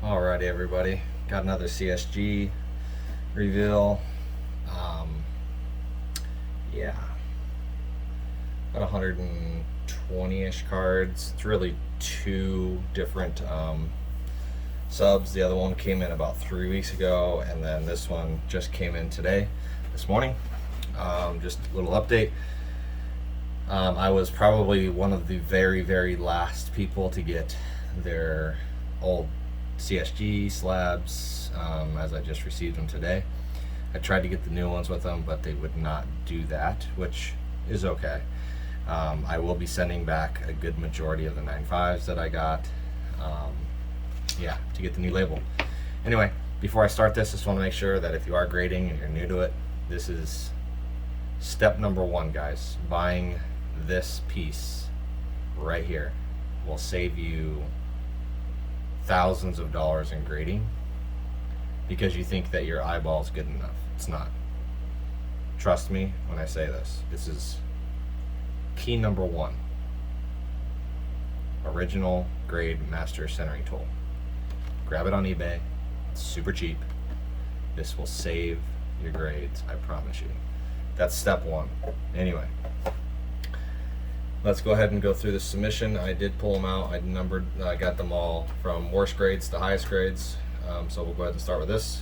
Alrighty, everybody. Got another CSG reveal. Um, yeah, about 120-ish cards. It's really two different subs. The other one came in about 3 weeks ago, and then this one just came in this morning. Just a little update. I was probably one of the very, very last people to get their old CSG slabs, as I just received them today. I tried to get the new ones with them, but they would not do that, which is okay. I will be sending back a good majority of the 9.5s that I got, to get the new label. Anyway, before I start this, just want to make sure that if you are grading and you're new to it, this is step number one, guys. Buying this piece right here will save you thousands of dollars in grading because you think that your eyeball is good enough. It's not. Trust me when I say this. This is key number one. Original grade master centering tool. Grab it on eBay. It's super cheap. This will save your grades, I promise you. That's step one. Anyway, let's go ahead and go through the submission. I did pull them out. I got them all from worst grades to highest grades. So we'll go ahead and start with this.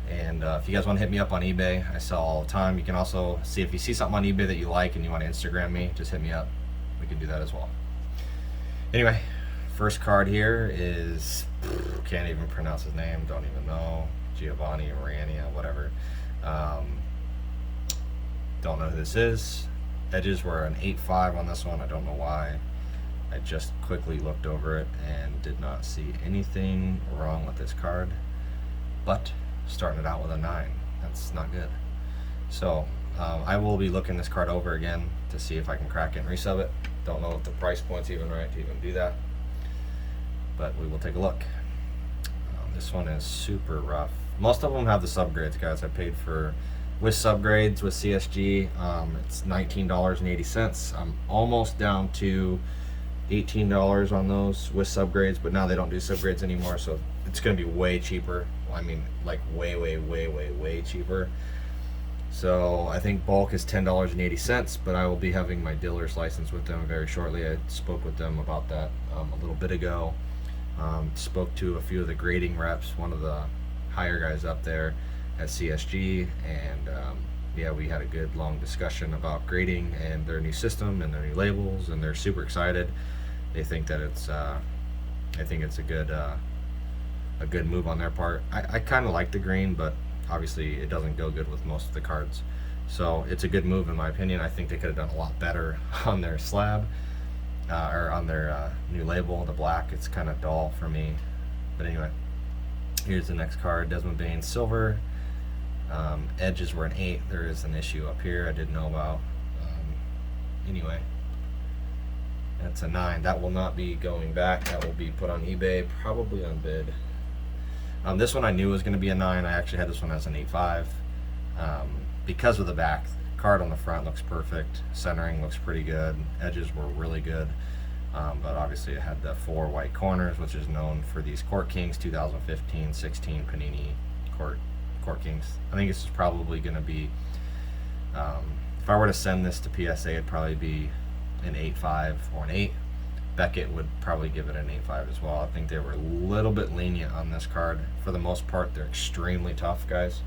And if you guys want to hit me up on eBay, I sell all the time. You can also see if you see something on eBay that you like and you want to Instagram me, just hit me up. We can do that as well. Anyway, first card here is, can't even pronounce his name, don't even know. Giovanni, Rania, whatever. Don't know who this is. Edges were an 8.5 on this one. I don't know why. I just quickly looked over it and did not see anything wrong with this card, but starting it out with a 9, that's not good. So I will be looking this card over again to see if I can crack it and resub it. Don't know if the price point's even right to even do that, but we will take a look. This one is super rough. Most of them have the subgrades, guys. I paid for with subgrades with CSG. It's $19.80. I'm almost down to $18 on those with subgrades, but now they don't do subgrades anymore, so it's going to be way cheaper. Well, I mean, like way cheaper. So I think bulk is $10.80, but I will be having my dealer's license with them very shortly. I spoke with them about that a little bit ago. Spoke to a few of the grading reps, one of the higher guys up there at CSG, and we had a good long discussion about grading and their new system and their new labels, and they're super excited. They think that it's I think it's a good move on their part. I kind of like the green, but obviously it doesn't go good with most of the cards, so it's a good move in my opinion. I think they could have done a lot better on their slab, or on their new label. The black, it's kind of dull for me, but anyway, here's the next card. Desmond Bain silver. Edges were an 8. There is an issue up here I didn't know about. Anyway, that's a 9. That will not be going back. That will be put on eBay, probably on bid. This one I knew was going to be a 9. I actually had this one as an 8.5 because of the back. Card on the front looks perfect. Centering looks pretty good. Edges were really good, but obviously it had the 4 white corners, which is known for these Court Kings 2015-16 Panini Court Kings. I think this is probably going to be, if I were to send this to PSA, it'd probably be an 8.5 or an 8. Beckett would probably give it an 8.5 as well. I think they were a little bit lenient on this card. For the most part, they're extremely tough, guys.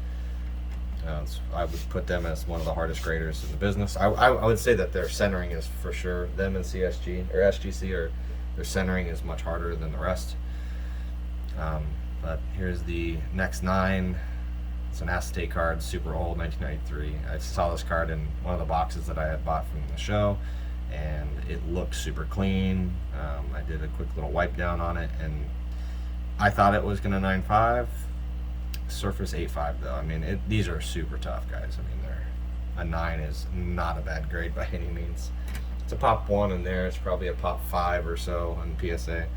I would put them as one of the hardest graders in the business. I would say that their centering is for sure, them and CSG or SGC, or their centering is much harder than the rest. But here's the next 9. It's an acetate card, super old, 1993. I saw this card in one of the boxes that I had bought from the show, and it looked super clean. I did a quick little wipe down on it, and I thought it was gonna 9.5. Surface 8.5 though. I mean, these are super tough, guys. I mean, a 9 is not a bad grade by any means. It's a pop 1 in there. It's probably a pop 5 or so on PSA.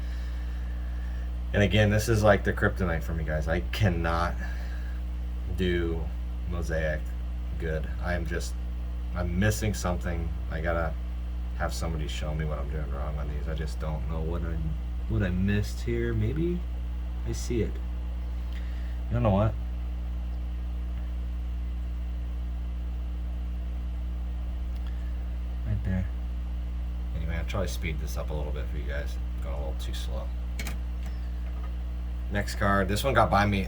And again, this is like the kryptonite for me, guys. I cannot do mosaic good. I'm missing something. I gotta have somebody show me what I'm doing wrong on these. I just don't know what I missed here. Maybe I see it. You know what? Right there. Anyway, I'll try to speed this up a little bit for you guys. Going a little too slow. Next card. This one got by me.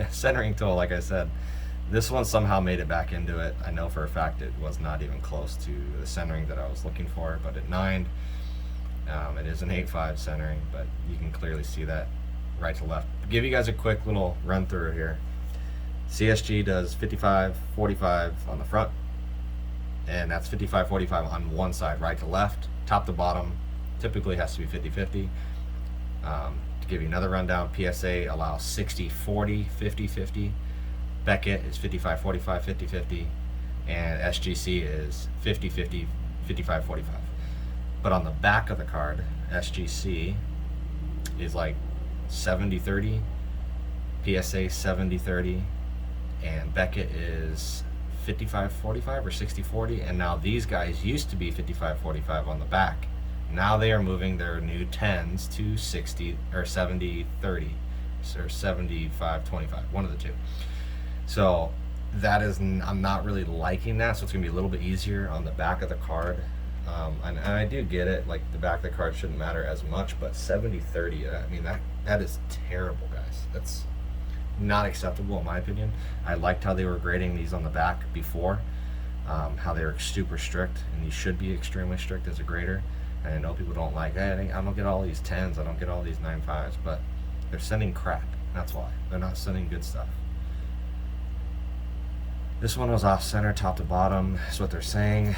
Centering tool, like I said. This one somehow made it back into it. I know for a fact it was not even close to the centering that I was looking for, but it 9'd. It is an 8.5 centering, but you can clearly see that right to left. Give you guys a quick little run through here. CSG does 55-45 on the front, and that's 55-45 on one side, right to left. Top to bottom typically has to be 50-50. To give you another rundown, PSA allows 60-40, 50-50. Beckett is 55-45, 50-50, and SGC is 50-50, 55-45. But on the back of the card, SGC is like 70-30, PSA 70-30, and Beckett is 55-45 or 60-40, and now these guys used to be 55-45 on the back. Now they are moving their new 10s to 60 or 70-30 or 75-25, one of the two. So that is, I'm not really liking that, so it's going to be a little bit easier on the back of the card. And I do get it, like the back of the card shouldn't matter as much, but 70-30, I mean, that is terrible, guys. That's not acceptable in my opinion. I liked how they were grading these on the back before, how they were super strict, and you should be extremely strict as a grader. And I know people don't like, hey, I don't get all these 10s, I don't get all these 9.5s, but they're sending crap. That's why. They're not sending good stuff. This one was off center, top to bottom, is what they're saying.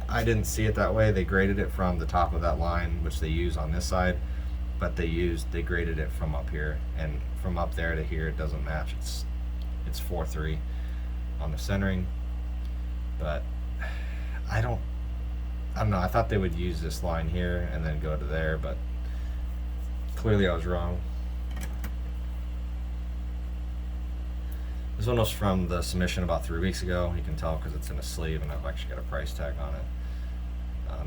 I didn't see it that way. They graded it from the top of that line, which they use on this side, but they graded it from up here, and from up there to here it doesn't match. It's 4.3 on the centering, but I don't know. I thought they would use this line here and then go to there, but clearly I was wrong. This one was from the submission about 3 weeks ago. You can tell because it's in a sleeve, and I've actually got a price tag on it.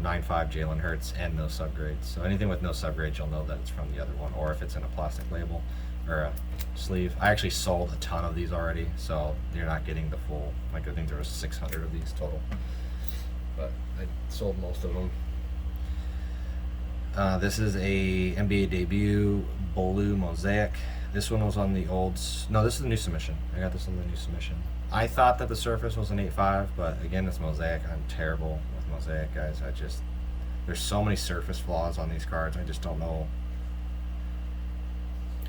9.5 Jalen Hurts and no subgrades. So anything with no subgrades, you'll know that it's from the other one, or if it's in a plastic label or a sleeve. I actually sold a ton of these already, so you're not getting the full. Like I think there was 600 of these total, but I sold most of them. This is a NBA debut Buld Mosaic. This one was on the old. No, this is the new submission. I got this on the new submission. I thought that the surface was an 8.5, but again, it's Mosaic. I'm terrible with Mosaic, guys. There's so many surface flaws on these cards. I just don't know.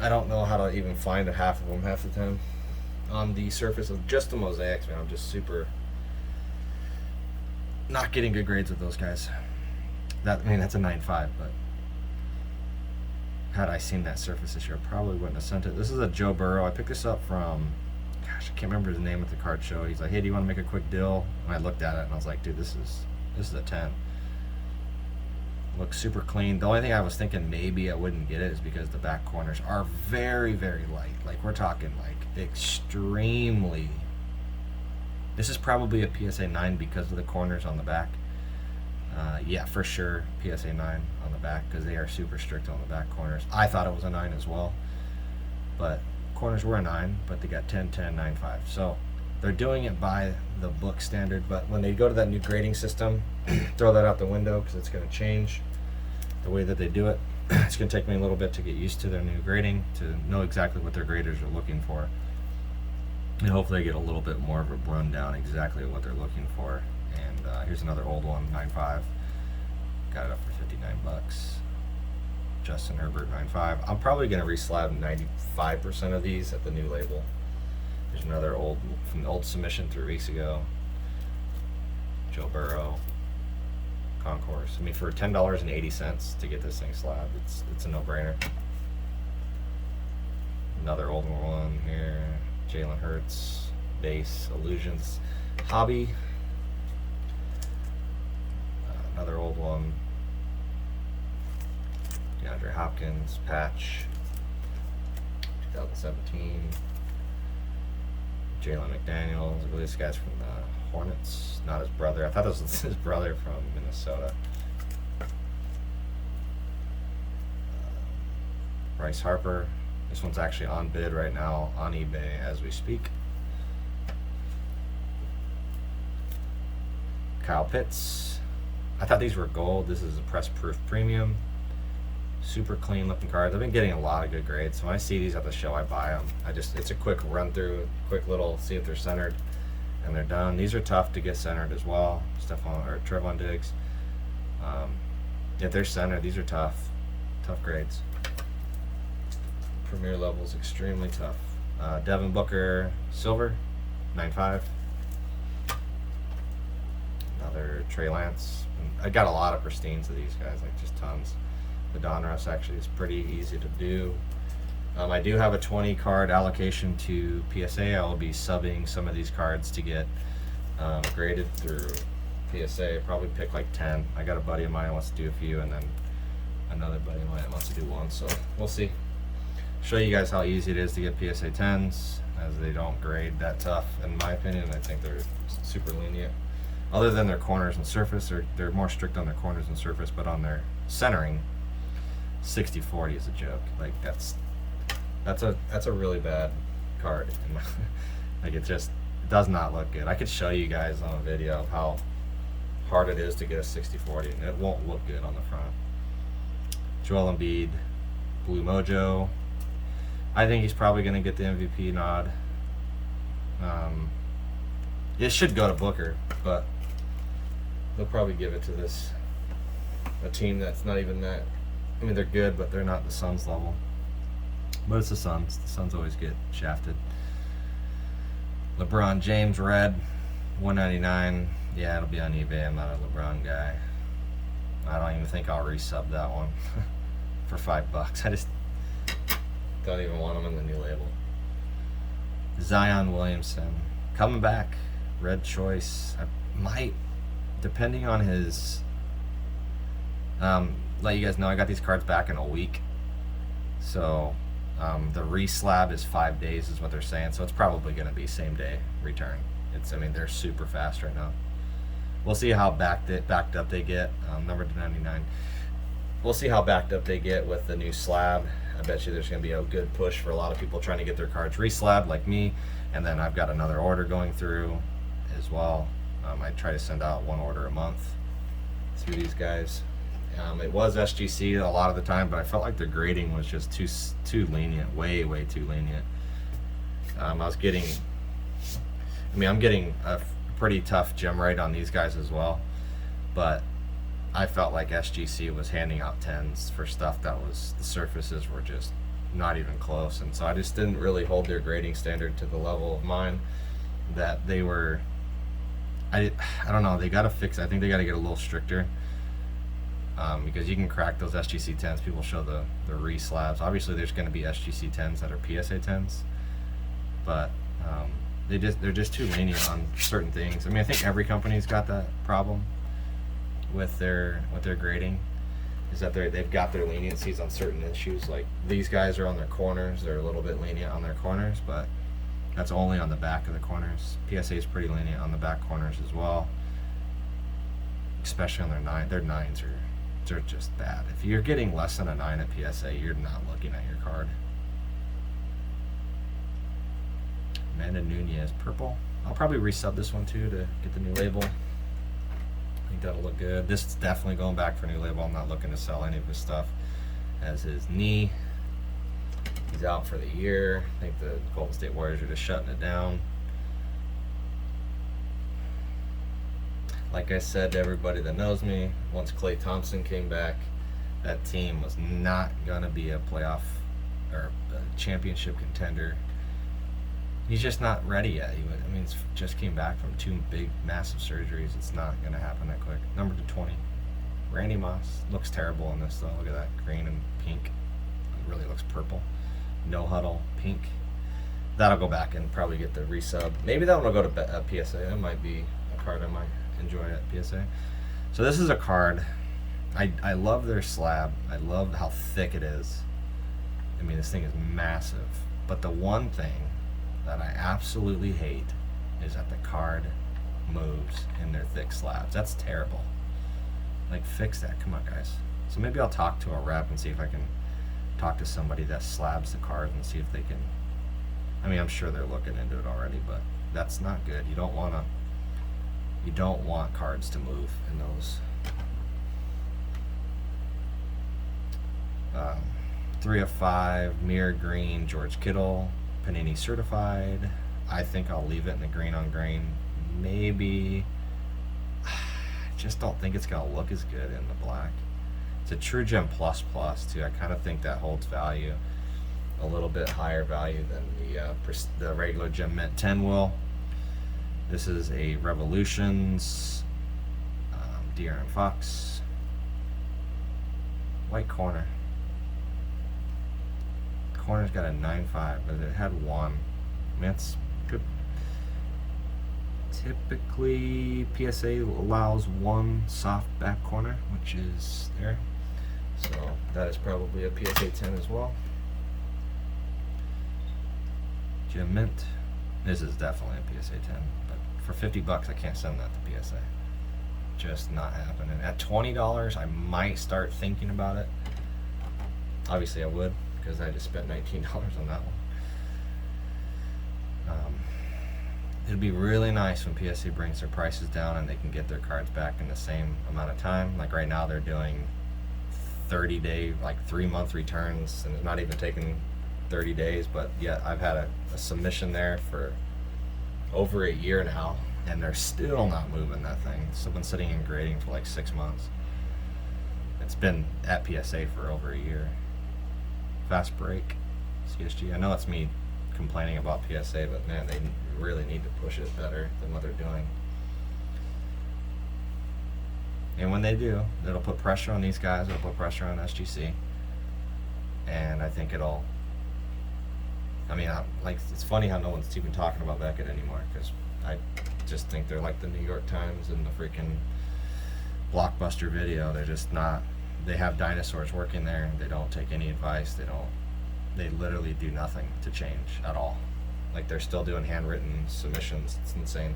I don't know how to even find a half of them half the time. On the surface of just the Mosaics, man, I'm just super not getting good grades with those guys. That's a 9.5, but had I seen that surface this year, I probably wouldn't have sent it. This is a Joe Burrow. I picked this up from, gosh, I can't remember his name at the card show. He's like, hey, do you want to make a quick deal? And I looked at it and I was like, dude, this is a 10. Looks super clean. The only thing I was thinking maybe I wouldn't get it is because the back corners are very, very light. Like we're talking like extremely. This is probably a PSA 9 because of the corners on the back. Yeah, for sure, PSA 9 on the back because they are super strict on the back corners. I thought it was a 9 as well, but corners were a 9, but they got 10, 10, 9, 5. So they're doing it by the book standard, but when they go to that new grading system, throw that out the window because it's going to change the way that they do it. It's going to take me a little bit to get used to their new grading, to know exactly what their graders are looking for, and hopefully I get a little bit more of a rundown exactly what they're looking for. And here's another old one, 9.5. Got it up for $59. Justin Herbert, 9.5. I'm probably going to reslab 95% of these at the new label. There's another old from the old submission 3 weeks ago. Joe Burrow, Concourse. I mean, for $10.80 to get this thing slabbed, it's a no-brainer. Another old one here, Jalen Hurts, base, Illusions, Hobby. Another old one, DeAndre Hopkins, patch, 2017. Jalen McDaniels. I believe this guy's from the Hornets, not his brother. I thought this was his brother from Minnesota. Bryce Harper. This one's actually on bid right now on eBay as we speak. Kyle Pitts. I thought these were gold. This is a press proof premium. Super clean looking cards. I've been getting a lot of good grades. So when I see these at the show, I buy them. It's a quick run through, quick little, see if they're centered, and they're done. These are tough to get centered as well. Trevon Diggs. If they're centered, these are tough grades. Premier level's extremely tough. Devin Booker Silver, 9.5. Another Trey Lance. I got a lot of pristines of these guys, like just tons. The Donruss actually is pretty easy to do. I do have a 20 card allocation to PSA. I will be subbing some of these cards to get graded through PSA. Probably pick like 10. I got a buddy of mine who wants to do a few, and then another buddy of mine wants to do one. So we'll see. Show you guys how easy it is to get PSA 10s, as they don't grade that tough. In my opinion, I think they're super lenient. Other than their corners and surface, they're more strict on their corners and surface, but on their centering, 60-40 is a joke. Like that's a really bad card. Like it does not look good. I could show you guys on a video of how hard it is to get a 60-40, and it won't look good on the front. Joel Embiid, Blue Mojo. I think he's probably going to get the MVP nod. It should go to Booker, but they'll probably give it to a team that's not even that. I mean, they're good, but they're not the Suns level. But it's the Suns. The Suns always get shafted. LeBron James red, 199. Yeah, it'll be on eBay. I'm not a LeBron guy. I don't even think I'll resub that one for $5. I just don't even want them in the new label. Zion Williamson coming back, red choice. I might, depending on his. Let you guys know I got these cards back in a week, so the reslab is 5 days is what they're saying. So it's probably going to be same day return. I mean they're super fast right now. We'll see how backed up they get. Number 99. We'll see how backed up they get with the new slab. I bet you there's going to be a good push for a lot of people trying to get their cards reslabbed like me. And then I've got another order going through as well. I try to send out one order a month through these guys. It was SGC a lot of the time, but I felt like the grading was just too lenient, way too lenient. I'm getting a pretty tough gem rate on these guys as well, but I felt like SGC was handing out 10s for stuff that the surfaces were just not even close, and so I just didn't really hold their grading standard to the level of mine that they were. I don't know, they got to fix. I think they got to get a little stricter, because you can crack those SGC 10s. People show the re-slabs. Obviously there's going to be SGC 10s that are PSA 10s, but they're just too lenient on certain things. I mean, I think every company's got that problem with their grading, is that they've got their leniencies on certain issues. Like these guys are on their corners, they're a little bit lenient on their corners, but that's only on the back of the corners. PSA is pretty lenient on the back corners as well, especially on their 9. Their 9s they're just bad. If you're getting less than a 9 at PSA, you're not looking at your card. Amanda Nunez purple. I'll probably resub this one too to get the new label. I think that'll look good. This is definitely going back for a new label. I'm not looking to sell any of his stuff. As his knee, he's out for the year. I think the Golden State Warriors are just shutting it down. Like I said to everybody that knows me, once Klay Thompson came back, that team was not going to be a playoff or a championship contender. He's just not ready yet. He just came back from 2 big, massive surgeries. It's not going to happen that quick. Number 20, Randy Moss. Looks terrible in this, though. Look at that green and pink. It really looks purple. No Huddle, pink. That'll go back and probably get the resub. Maybe that one will go to PSA. That might be a card I might enjoy at PSA. So this is a card. I love their slab. I love how thick it is. I mean, this thing is massive. But the one thing that I absolutely hate is that the card moves in their thick slabs. That's terrible. Like, fix that. Come on, guys. So maybe I'll talk to a rep and see if I can talk to somebody that slabs the cards and see if they can. I mean, I'm sure they're looking into it already, but that's not good. You don't want cards to move in those. 3 of 5, mirror green, George Kittle, Panini certified. I think I'll leave it in the green on green. Maybe, I just don't think it's gonna look as good in the black. It's a True Gem Plus Plus too. I kind of think that holds value, a little bit higher value than the regular Gem Mint 10 will. This is a Revolutions, De'Aaron Fox, white corner. Corner's got a 9.5, but it had one. I mean, that's good. Typically, PSA allows one soft back corner, which is there. So that is probably a PSA 10 as well. Gem Mint. This is definitely a PSA 10, but for $50, I can't send that to PSA. Just not happening. At $20, I might start thinking about it. Obviously, I would, because I just spent $19 on that one. It'd be really nice when PSA brings their prices down and they can get their cards back in the same amount of time. Like right now, they're doing 30-day, like 3-month returns, and it's not even taking 30 days. But yet, I've had a submission there for over a year now, and they're still not moving that thing. It's been sitting in grading for like 6 months. It's been at PSA for over a year. Fast break, CSG. I know it's me complaining about PSA, but man, they really need to push it better than what they're doing. And when they do, it'll put pressure on these guys, it'll put pressure on SGC. And I think it'll, I mean, like, it's funny how no one's even talking about Beckett anymore, because I just think they're like the New York Times and the freaking Blockbuster Video. They're just not, they have dinosaurs working there, they don't take any advice, they literally do nothing to change at all. Like, they're still doing handwritten submissions. It's insane.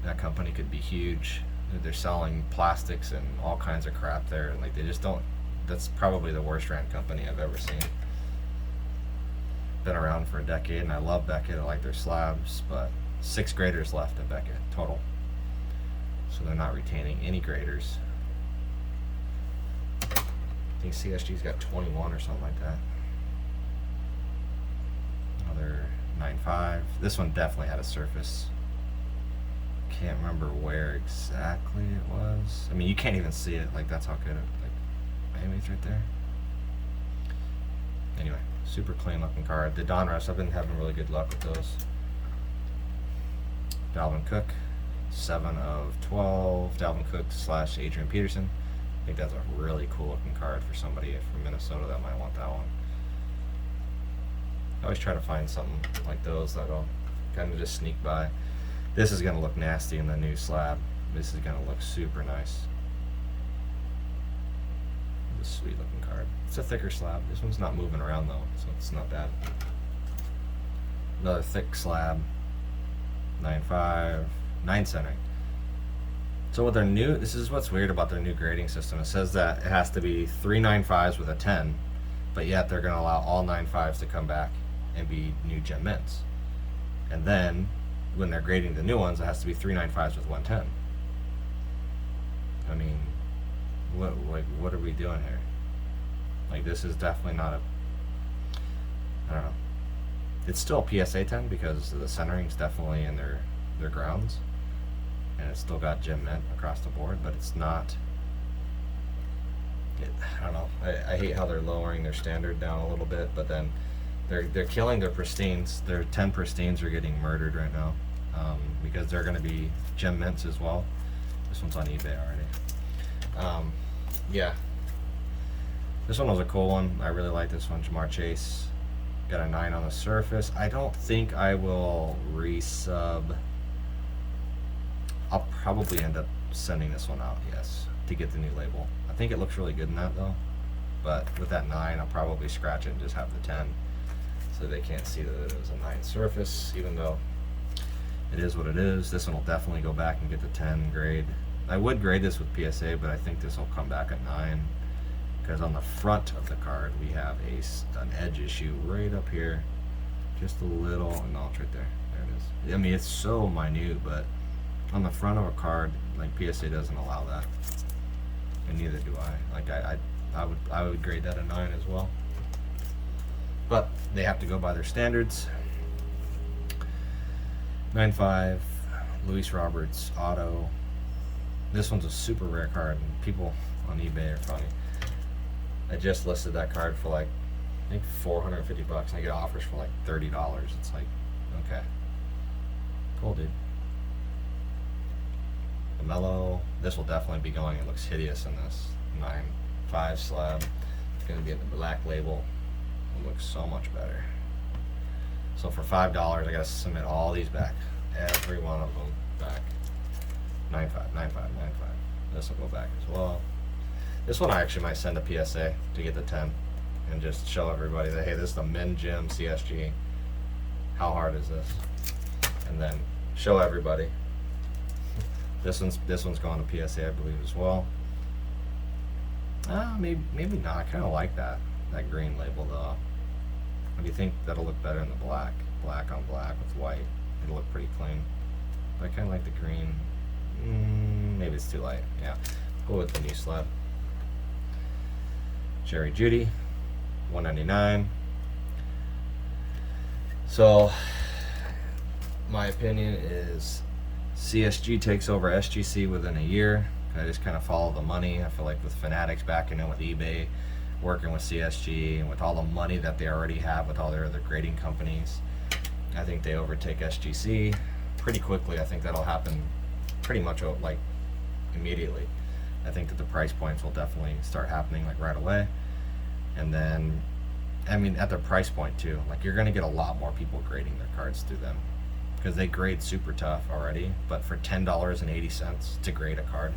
That company could be huge. They're selling plastics and all kinds of crap there, and like, they just don't, that's probably the worst ran company I've ever seen. Been around for a decade, and I love Beckett. I like their slabs, but 6 graders left at Beckett total, so they're not retaining any graders. I think CSG's got 21 or something like that. Another 9.5. This one definitely had a surface. Can't remember where exactly it was. I mean, you can't even see it. Like, that's how good it, like, maybe it's right there. Anyway, super clean looking card. The Donruss, I've been having really good luck with those. Dalvin Cook, 7 of 12. Dalvin Cook / Adrian Peterson. I think that's a really cool looking card for somebody from Minnesota that might want that one. I always try to find something like those that'll kind of just sneak by. This is going to look nasty in the new slab. This is going to look super nice. It's a sweet looking card. It's a thicker slab. This one's not moving around though, so it's not bad. Another thick slab. 9.5. 9 centering. So with their new, this is what's weird about their new grading system. It says that it has to be 3 9.5s with a 10, but yet they're going to allow all 9.5s to come back and be new Gem Mints. And then when they're grading the new ones, it has to be 3 9.5s with 110. I mean, what are we doing here? Like, this is definitely not a, I don't know. It's still a PSA 10 because the centering's definitely in their grounds. And it's still got Gem Mint across the board, but it's not, I don't know. I hate how they're lowering their standard down a little bit, but then they're killing their pristines. Their 10 pristines are getting murdered right now, because they're going to be Gem Mints as well. This one's on eBay already. Yeah. This one was a cool one. I really like this one. Jamar Chase. Got a 9 on the surface. I don't think I will resub. I'll probably end up sending this one out, yes, to get the new label. I think it looks really good in that though. But with that 9, I'll probably scratch it and just have the 10, so they can't see that it was a 9 surface, even though it is what it is. This one will definitely go back and get the 10 grade. I would grade this with PSA, but I think this will come back at 9, because on the front of the card we have an edge issue right up here, just a little. No, it's right there. There it is. I mean, it's so minute, but on the front of a card, like, PSA doesn't allow that, and neither do I. Like, I would grade that a 9 as well, but they have to go by their standards. 9.5, Luis Roberts auto. This one's a super rare card, and people on eBay are funny. I just listed that card for like, I think $450, and I get offers for like $30. It's like, okay, cool, dude. The Mellow, this will definitely be going. It looks hideous in this 9.5 slab. It's going to be in the black label. It looks so much better. So for $5, I got to submit all these back, every one of them back. 9.5, 9.5, 9.5. This will go back as well. This one I actually might send a PSA to get the 10 and just show everybody that, hey, this is the Min Gym CSG. How hard is this? And then show everybody. This one's going to PSA, I believe, as well. Maybe not. I kind of like that green label though. What do you think? That'll look better in the black on black with white. It'll look pretty clean. But I kind of like the green. Maybe it's too light. Yeah, go with the new slab. Jerry Judy, $199. So my opinion is CSG takes over SGC within a year. I just kind of follow the money. I feel like with Fanatics backing in with eBay, working with CSG, and with all the money that they already have with all their other grading companies, I think they overtake SGC pretty quickly. I think that'll happen pretty much like immediately. I think that the price points will definitely start happening like right away. And then, I mean, at their price point too, like, you're going to get a lot more people grading their cards through them, because they grade super tough already. But for $10.80 to grade a card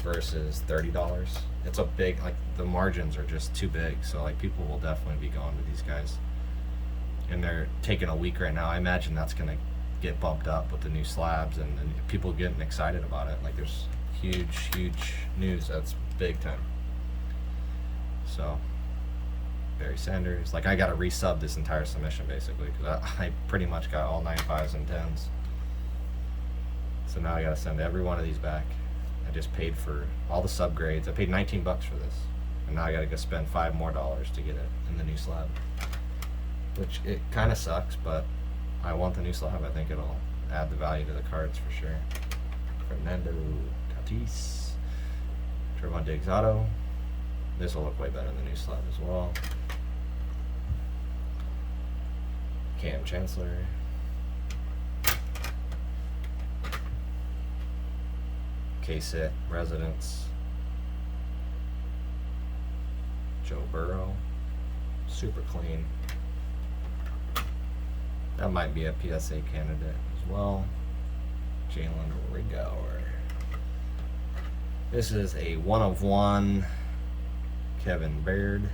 versus $30, it's a big, like, the margins are just too big. So like, people will definitely be going to these guys, and they're taking a week right now. I imagine that's going to get bumped up with the new slabs and people getting excited about it. Like, there's huge news that's big time. So Barry Sanders, like, I got to resub this entire submission basically, because I pretty much got all 9.5s and 10s. So now I got to send every one of these back. I just paid for all the subgrades. I paid $19 for this, and now I got to go spend $5 more to get it in the new slab, which it kind of sucks, but I want the new slab. I think it'll add the value to the cards for sure. Fernando Tatis, Trevon Diggs auto. This will look way better in the new slab as well. Cam Chancellor. K-Sit Residence. Joe Burrow. Super clean. That might be a PSA candidate as well. Jalen Rigauer. This is a 1 of 1 Kevin Baird.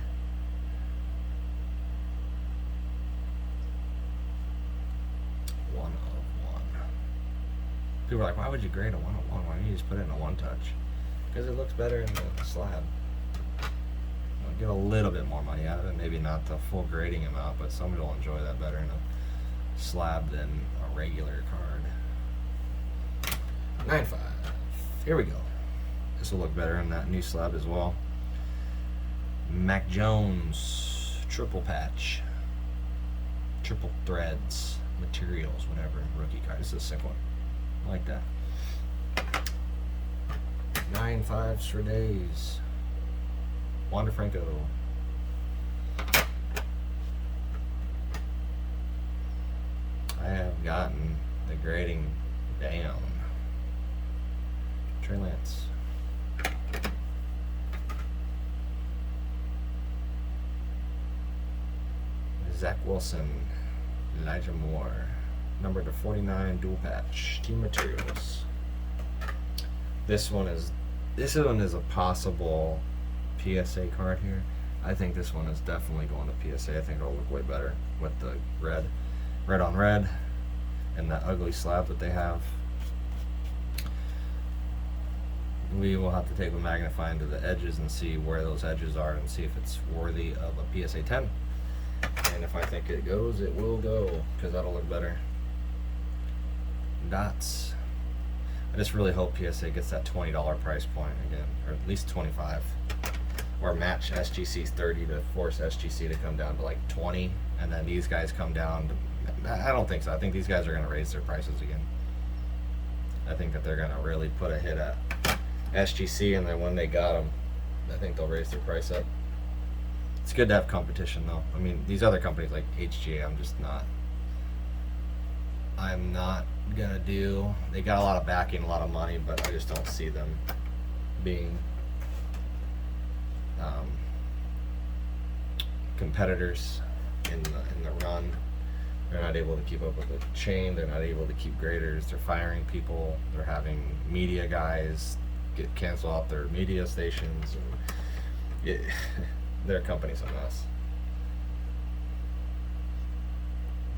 People are like, why would you grade a 1 of 1? Why don't you just put it in a 1-touch? Because it looks better in the slab. I'll get a little bit more money out of it. Maybe not the full grading amount, but somebody will enjoy that better in a slab than a regular card. 9.5. Here we go. This will look better in that new slab as well. Mac Jones, triple patch, triple threads, materials, whatever, rookie card. This is a sick one. I like that. 9.5s for days. Wander Franco. I have gotten the grading down. Trey Lance. Zach Wilson, Elijah Moore, number to 49, dual patch, team materials. This one is a possible PSA card here. I think this one is definitely going to PSA. I think it'll look way better with the red on red, and that ugly slab that they have. we will have to take a magnifying to the edges and see where those edges are and see if it's worthy of a PSA 10. And if I think it goes, it will go, because that'll look better. Dots. I just really hope PSA gets that $20 price point again, or at least 25, or match SGC's 30 to force SGC to come down to like 20, and then these guys come down to, I don't think so. I think these guys are going to raise their prices again. I think that they're going to really put a hit at SGC, and then when they got them, I think they'll raise their price up. It's good to have competition though. I mean, these other companies like HGA, I'm not gonna do. They got a lot of backing, a lot of money, but I just don't see them being competitors in the run. They're not able to keep up with the chain. They're not able to keep graders. They're firing people. They're having media guys cancel out their media stations. Their company's a mess.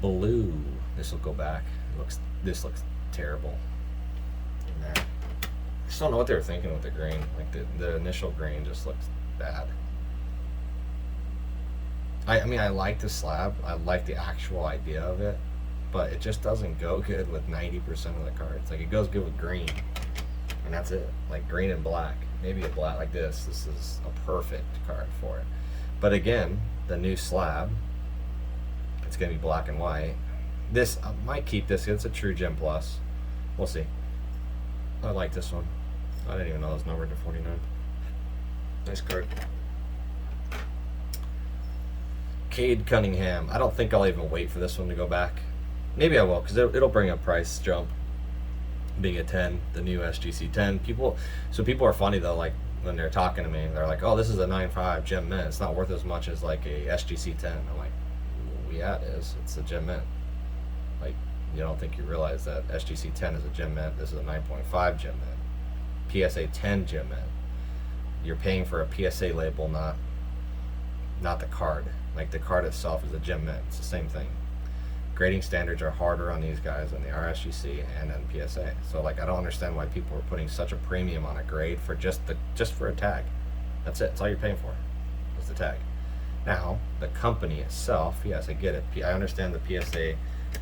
Blue. This will go back. This looks terrible. Nah. I just don't know what they were thinking with the grain. Like the initial grain just looks bad. I mean, I like the slab. I like the actual idea of it, but it just doesn't go good with 90% of the cards. Like, it goes good with green, and that's it. Like green and black. Maybe a black like this. This is a perfect card for it. But again, the new slab, it's going to be black and white. This, I might keep this. It's a True Gem Plus. We'll see. I like this one. I didn't even know it was numbered to 49. Nice card. Cade Cunningham. I don't think I'll even wait for this one to go back. Maybe I will, because it'll bring a price jump. Being a 10, the new SGC 10. People are funny though, like when they're talking to me, they're like, oh, this is a 9.5 Gem Mint. It's not worth as much as like a SGC 10. I'm like, well, yeah, it is. It's a Gem Mint. Like, you don't think you realize that SGC 10 is a Gem Mint. This is a 9.5 Gem Mint. PSA 10 Gem Mint. You're paying for a PSA label, not the card. Like, the card itself is a Gem Mint. It's the same thing. Grading standards are harder on these guys than they are SGC and then PSA. So like, I don't understand why people are putting such a premium on a grade for just for a tag. That's it. That's all you're paying for. Is the tag. Now, the company itself, yes, I get it. I understand the PSA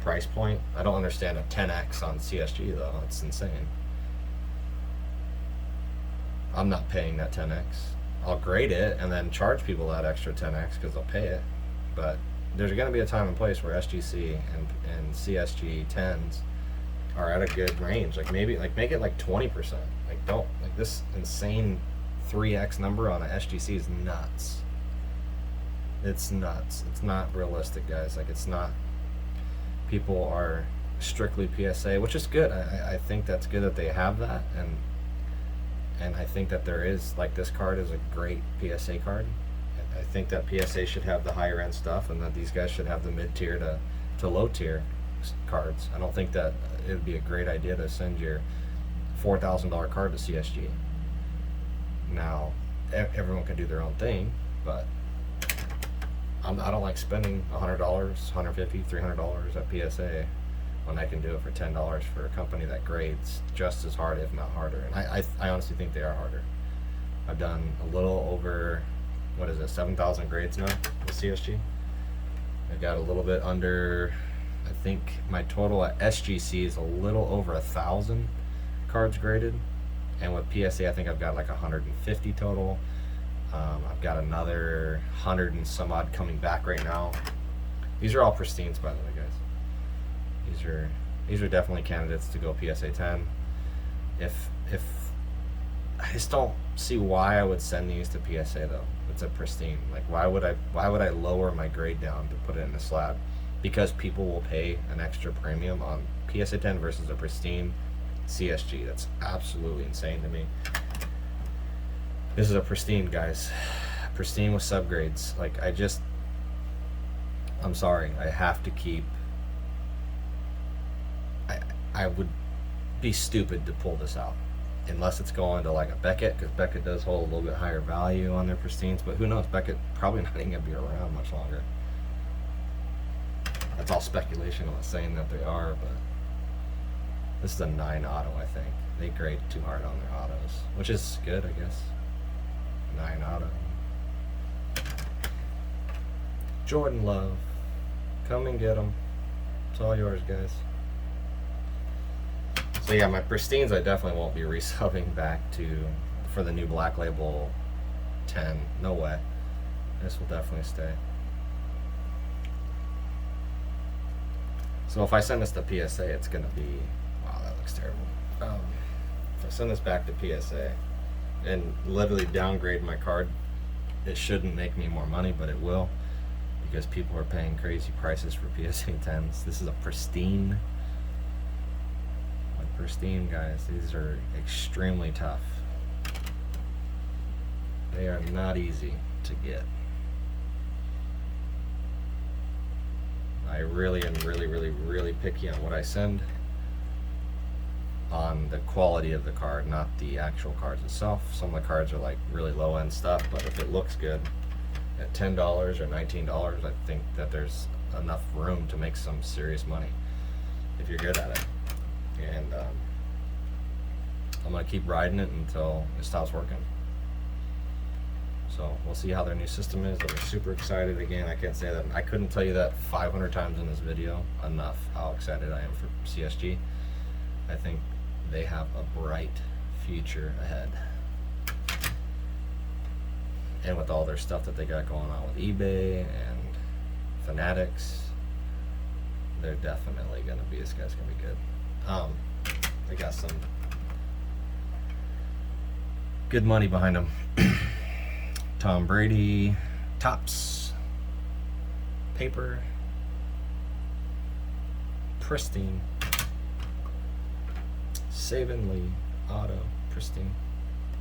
price point. I don't understand a 10x on CSG though. It's insane. I'm not paying that 10x. I'll grade it and then charge people that extra 10x because they'll pay it. But there's going to be a time and place where SGC and CSG 10s are at a good range. Like, maybe, like, make it like 20%. Like, don't, like, this insane 3x number on a SGC is nuts. It's nuts. It's not realistic, guys. Like, it's not. People are strictly PSA, which is good. I think that's good that they have that, and I think that there is, like, this card is a great PSA card. I think that PSA should have the higher end stuff, and that these guys should have the mid tier to low tier cards. I don't think that it would be a great idea to send your $4,000 card to CSG. Now, everyone can do their own thing, but I don't like spending $100, $150, $300 at PSA when I can do it for $10 for a company that grades just as hard, if not harder. And I honestly think they are harder. I've done a little over, what is it, 7,000 grades now with CSG. I got a little bit under, I think my total at SGC is a little over 1,000 cards graded, and with PSA I think I've got like 150 total. I've got another 100 and some odd coming back right now. These are all pristines, by the way, guys. These are definitely candidates to go PSA 10. If I just don't see why I would send these to PSA though. It's a pristine. Like, why would I lower my grade down to put it in a slab? Because people will pay an extra premium on PSA 10 versus a pristine CSG. That's absolutely insane to me. This is a pristine, guys. Pristine with subgrades. Like, I'm sorry. I have to keep. I would be stupid to pull this out. Unless it's going to like a Beckett, because Beckett does hold a little bit higher value on their pristines, but who knows, Beckett probably not even going to be around much longer. That's all speculation. I'm not saying that they are, but this is a 9 auto, I think. They grade too hard on their autos, which is good, I guess. 9 auto. Jordan Love, come and get them. It's all yours, guys. So yeah, my pristines I definitely won't be resubbing back to for the new Black Label 10. No way. This will definitely stay. So if I send this to PSA, it's gonna be, wow, that looks terrible. If I send this back to PSA and literally downgrade my card, it shouldn't make me more money, but it will, because people are paying crazy prices for PSA 10s. This is a pristine. Like pristine, guys. These are extremely tough. They are not easy to get. I really am really picky on what I send, on the quality of the card, not the actual cards itself. Some of the cards are like really low end stuff, but if it looks good at $10 or $19, I think that there's enough room to make some serious money if you're good at it. And I'm gonna keep riding it until it stops working. So we'll see how their new system is. I'm super excited. Again, I can't say that. I couldn't tell you that 500 times in this video enough how excited I am for CSG. I think they have a bright future ahead. And with all their stuff that they got going on with eBay and Fanatics, they're definitely gonna be, this guy's gonna be good. They got some good money behind them. Tom Brady, Topps, paper, pristine, Saban Lee, auto, pristine,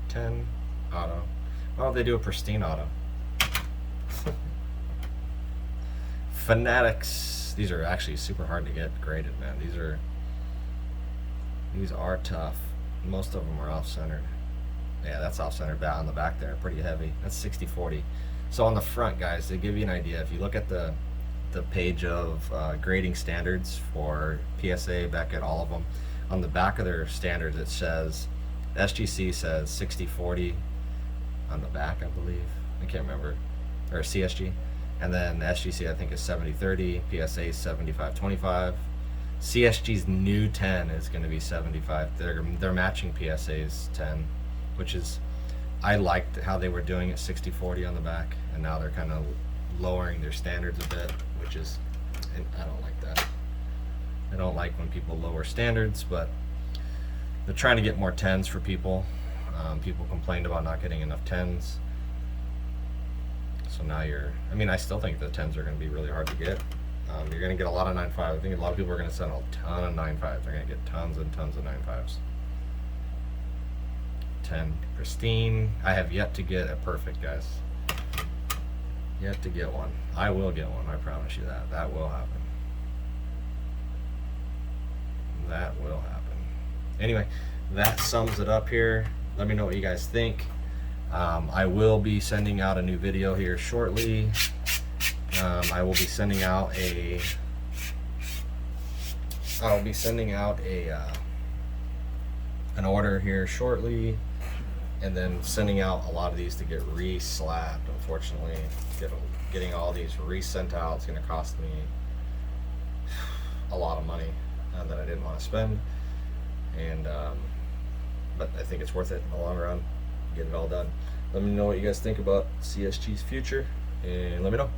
10, auto. Why don't they do a pristine auto? Fanatics, these are actually super hard to get graded, man. These are tough. Most of them are off-centered. Yeah, that's off-center bat on the back there, pretty heavy. That's 60/40. So on the front, guys, to give you an idea, if you look at the page of grading standards for PSA, Beckett, all of them, on the back of their standards it says, SGC says 60/40 on the back, I believe. I can't remember. Or CSG. And then SGC I think is 70/30, PSA 75/25. CSG's new 10 is going to be 75. They're matching PSA's 10. Which is, I liked how they were doing it 60/40 on the back, and now they're kind of lowering their standards a bit, which is, I don't like that. I don't like when people lower standards, but they're trying to get more 10s for people. People complained about not getting enough 10s. So now I still think the 10s are going to be really hard to get. You're going to get a lot of 9.5. I think a lot of people are going to send a ton of 9.5s. They're going to get tons and tons of 9.5s. 10 pristine. I have yet to get a perfect, guys. Yet to get one. I will get one, I promise you that. That will happen. That will happen. Anyway, that sums it up here. Let me know what you guys think. I will be sending out a new video here shortly. I will be sending out a an order here shortly, and then sending out a lot of these to get re-slabbed. Unfortunately, getting all these re-sent out is going to cost me a lot of money that I didn't want to spend, and but I think it's worth it in the long run. Get it all done. Let me know what you guys think about CSG's future, and let me know.